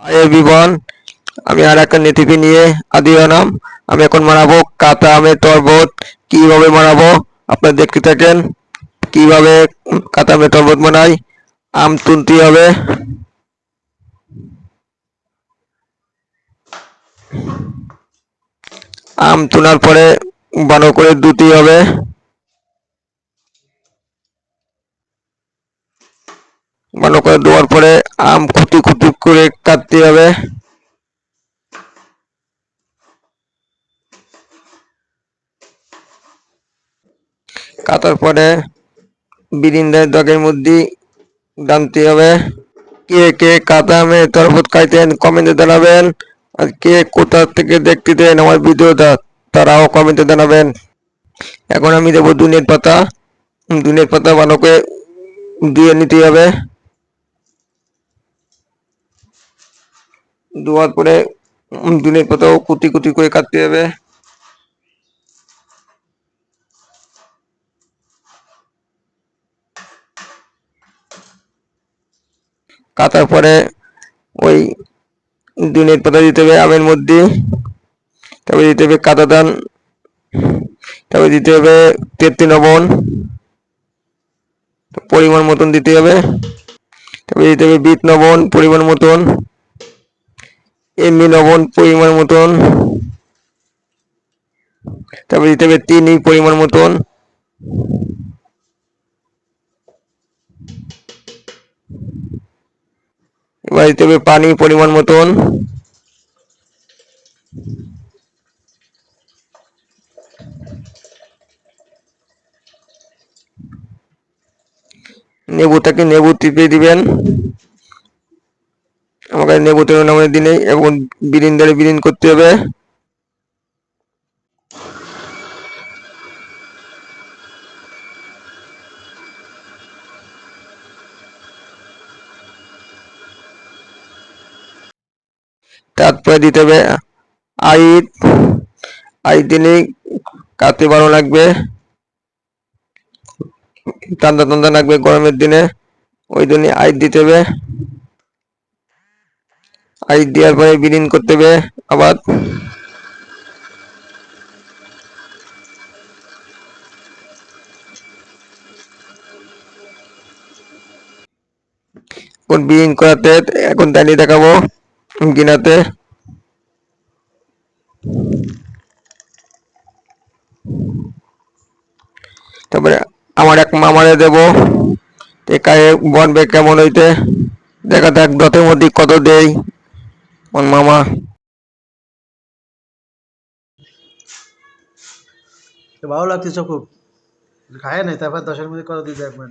Hi everyone, আমি আর একটা recipe নিয়ে হাজির হলাম। আমি এখন বানাবো কাঁচা আমের শরবত। কিভাবে বানাবো আপনারা দেখতে থাকেন। কিভাবে কাঁচা আমের শরবত বানাই। আম তুলতে হবে, আম তোলার পরে ভালো করে ধুতে হবে। ভালো করে ধোয়ার পরে আম কুচি কুচি করে কাটতে হবে। কাটার পরে বিরিন্দার জগের মধ্যে ডালতে হবে। কে কে কাঁচা আমের শরবত খাইতেন কমেন্টে জানাবেন। আর কে কোথা থেকে দেখতেছেন আমার ভিডিওটা তারাও কমেন্টে জানাবেন। এখন আমি দেবো ধনিয়ার পাতা। ধনিয়ার পাতা ভালো করে ধুয়ে নিতে হবে। ধোয়ার পরে ধনিয়ার পাতাও কুচি কুচি করে কাটতে হবে। কাটার পরে ওই ধনিয়ার পাতা দিতে হবে আমের মধ্যে। তারপরে দিতে হবে কাঁচা ধান, তারপরে দিতে হবে তেঁতুল লবণ পরিমাণ মতন দিতে হবে। তারপরে দিতে হবে বিট লবণ পরিমাণ মতন, এমনি লবণ পরিমাণ মতন, তারপরে দিতে হবে চিনি পরিমাণ মতন। এবার দিতে হবে পানি পরিমাণ মতন। লেবুটাকে লেবু চিপে দিবেন। আমাকে লেবু তেল নামের দিনে এবং বিরিন্দারে বিরিন করতে হবে। তারপরে দিতে হবে আইট। আইট দিলে কাটতে ভালো লাগবে, ঠান্ডা ঠান্ডা লাগবে গরমের দিনে, ওই জন্য আইট দিতে হবে। আইট দেওয়ার পরে বিরিন করতে হবে আবার। এখন বিরিন করাতে এখন দাঁড়িয়ে দেখাবো গিনাতে। তারপরে আমার এক মামারে দেবো, একায়ে বনবে কেমন হইতে দেখা যাক দতের মধ্যে কত দেই আমার মামা। ভালো লাগতেছে খুব, খায় নাই তারপর 10-এর মধ্যে কত দিয়ে দেখবেন।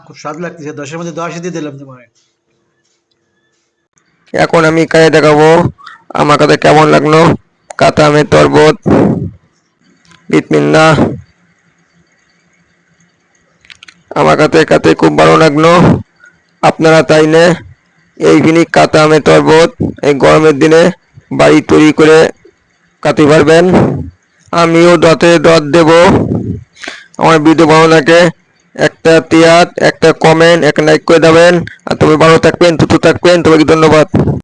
খুব স্বাদ লাগতেছে, 10-এর মধ্যে 10 দিয়ে দিলাম তোমার। এখন আমি খাইয়ে দেখাবো আমার কাছে কেমন লাগলো কাঁচা আমের শরবত। বিসমিল্লাহ। আমার কাছে কাছে খুব ভালো লাগলো। আপনারা চাইলে এই ফিনিক কাঁচা আমের শরবত এই গরমের দিনে বাড়ি তৈরি করে খেতে পারবেন। আমিও দতে দত দেব। আমার ভিডিও ভালো লাগে একটা টিয়ার একটা কমেন্ট একটা লাইক করে দেবেন। আর তবে ভালো থাকবেন সুস্থ থাকবেন, তোমাকে ধন্যবাদ।